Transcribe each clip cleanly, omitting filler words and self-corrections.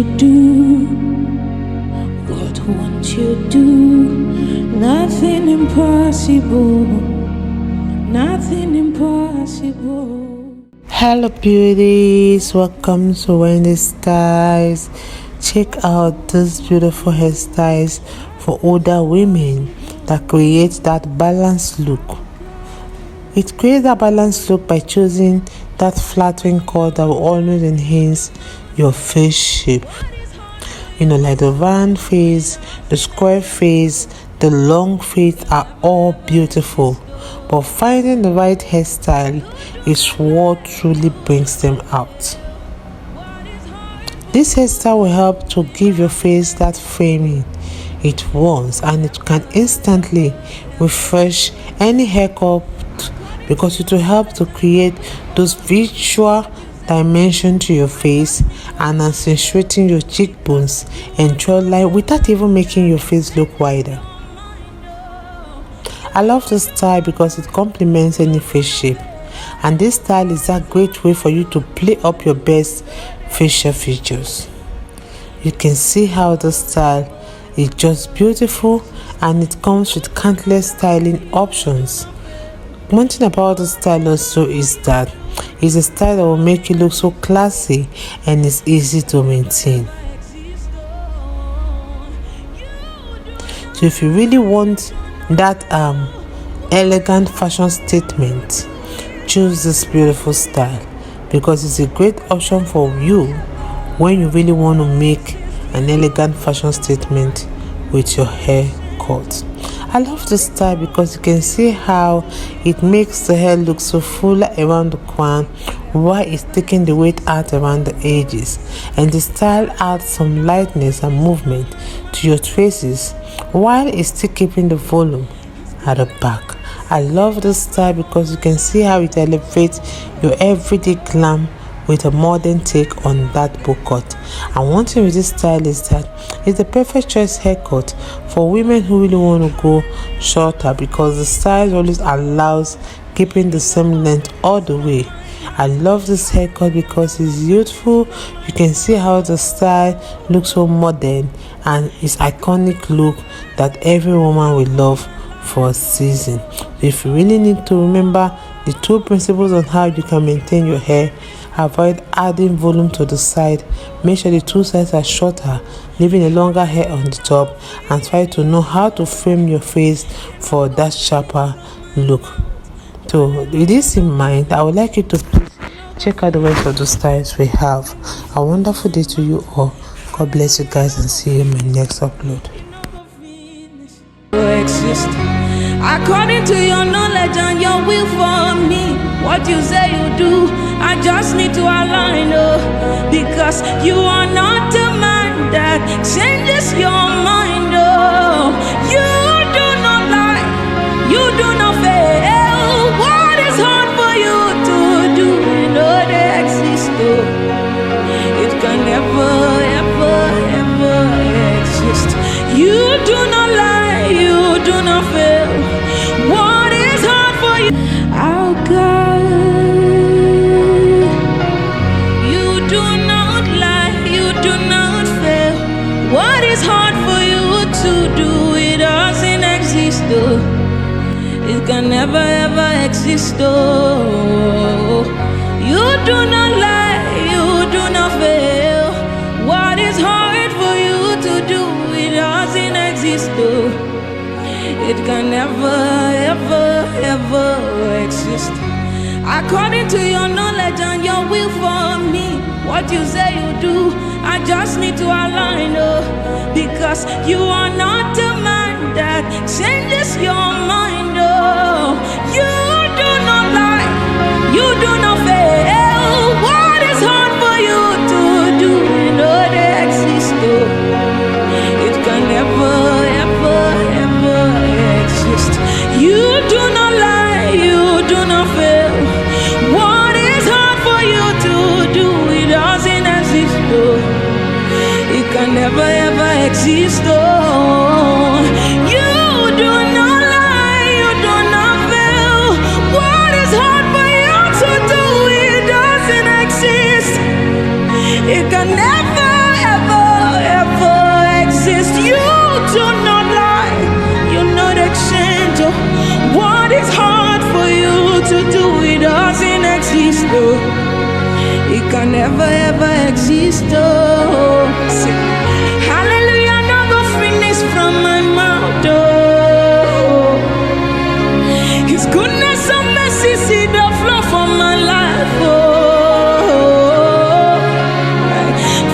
you do, what won't you do? Nothing impossible, nothing impossible. Hello beauties, welcome to Wendy Styles. Check out this beautiful hairstyles for older women that create that balanced look. It creates a balanced look by choosing that flattering cut that will always enhance your face shape. You know, like the round face, the square face, the long face are all beautiful, but finding the right hairstyle is what truly brings them out. This hairstyle will help to give your face that framing it wants, and it can instantly refresh any haircut because it will help to create those visual dimension to your face and accentuating your cheekbones and jawline without even making your face look wider. I love this style because it complements any face shape, and this style is a great way for you to play up your best facial features. You can see how the style is just beautiful, and it comes with countless styling options. One thing about the style also is that it's a style that will make you look so classy and it's easy to maintain. So if you really want that elegant fashion statement, choose this beautiful style because it's a great option for you when you really want to make an elegant fashion statement with your hair cut. I love this style because you can see how it makes the hair look so fuller around the crown while it's taking the weight out around the edges, and the style adds some lightness and movement to your traces while it's still keeping the volume at the back. I love this style because you can see how it elevates your everyday glam with a modern take on that bow cut. And one thing with this style is that it's the perfect choice haircut for women who really want to go shorter because the style always allows keeping the same length all the way. I love this haircut because it's youthful. You can see how the style looks so modern and it's iconic look that every woman will love for a season. If you really need to remember the two principles on how you can maintain your hair, avoid adding volume to the side, make sure the two sides are shorter, leaving a longer hair on the top, and try to know how to frame your face for that sharper look. So with this in mind, I would like you to please check out the rest of the styles we have. A wonderful day to you all. God bless you guys and see you in my next upload. According to your knowledge and your will for me, what you say you do, I just need to align, oh, because you are not a man that changes your mind, oh. You do not lie, you do not fail. What is hard for you to do, you know they exist, oh. It can never, ever, ever exist. You do not lie, you do not fail. What is hard for you? Oh God, you do not lie, you do not fail. What is hard for you to do? It doesn't exist, though. It can never ever exist, though. You do not lie, you do not fail. What is hard for you to do? It doesn't exist, though. It can never, ever, ever exist. According to your knowledge and your will for me, what you say you do, I just need to align, oh, because you are not a man that changes your mind, oh. You do not lie, you do not fail. What is hard for you to do, you know they exist, oh. It can never, ever, ever exist. You do not lie, you do not fail. What is hard for you to do, it doesn't exist, though. It can never ever exist, though. You do not lie, you do not fail. What is hard for you to do, it doesn't exist. It can never ever oh. It can never ever exist, oh. Say, hallelujah, no go finish from my mouth, oh. His goodness and mercy see the flow from my life, oh.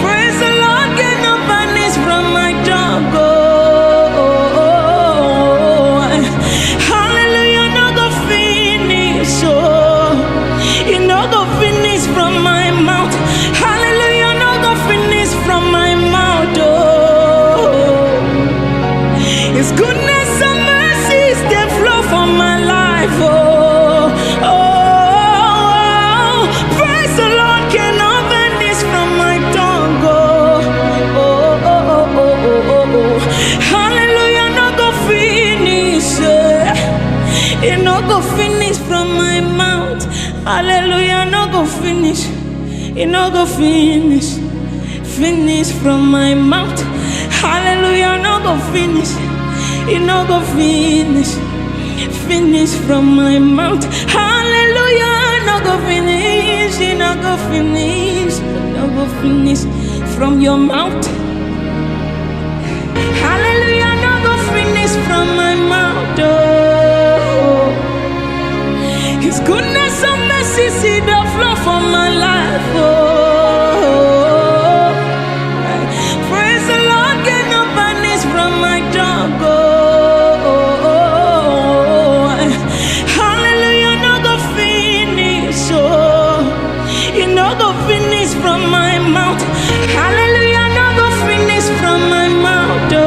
Praise the Lord, get no vanish from my tongue, oh. Hallelujah, no go finish, oh. It no go finish from my mouth. Hallelujah, no go finish from my mouth, oh. His goodness and mercies, they flow from my life, oh. Oh, praise the Lord, cannot vanish from my tongue, oh. Oh, oh, oh, oh, oh, oh. Hallelujah, no go finish, it no go finish from my mouth. Hallelujah, no go finish. It no go finish. Finish from my mouth. Hallelujah, no go finish. It no go finish. Finish from my mouth. Hallelujah, no go finish. It no go finish. No go finish from your mouth. Hallelujah, no go finish from my mouth, oh. His goodness and mercy see the flow from my life, oh. Praise the Lord, get no vanish from my tongue, oh. Hallelujah, no go finish, oh. It no go finish from my mouth. Hallelujah, no go finish from my mouth, oh.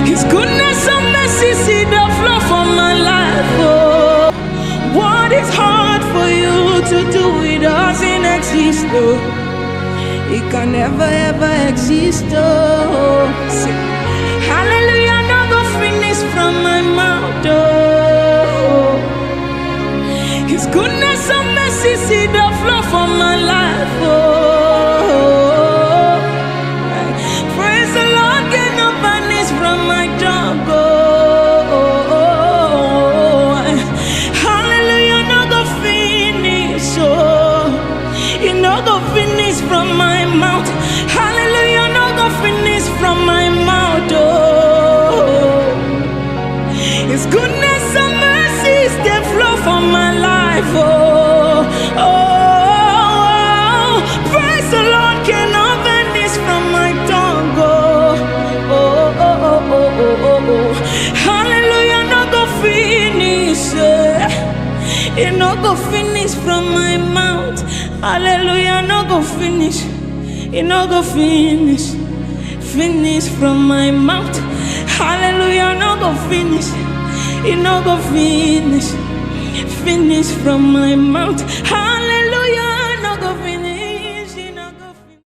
His goodness and mercy see the flow from my life, oh. What is hard for you to do, it doesn't exist, oh. It can never ever exist, oh. Say, hallelujah, no go finish from my mouth, oh. His goodness and mercy see the flow from my life, oh. Praise the Lord, get no vanish from my tongue, oh. Hallelujah, no go finish, oh. It no go finish from my mouth. Hallelujah, no go finish from my mouth, oh. His goodness and mercies, they flow from my life, oh. Oh, praise the Lord, cannot vanish from my tongue, oh. Oh, oh, oh, oh, oh, oh. Hallelujah, no go finish, it no go finish from my mouth. Hallelujah, no go finish. It no go finish. Finish from my mouth. Hallelujah, no go finish. It no go finish. Finish from my mouth.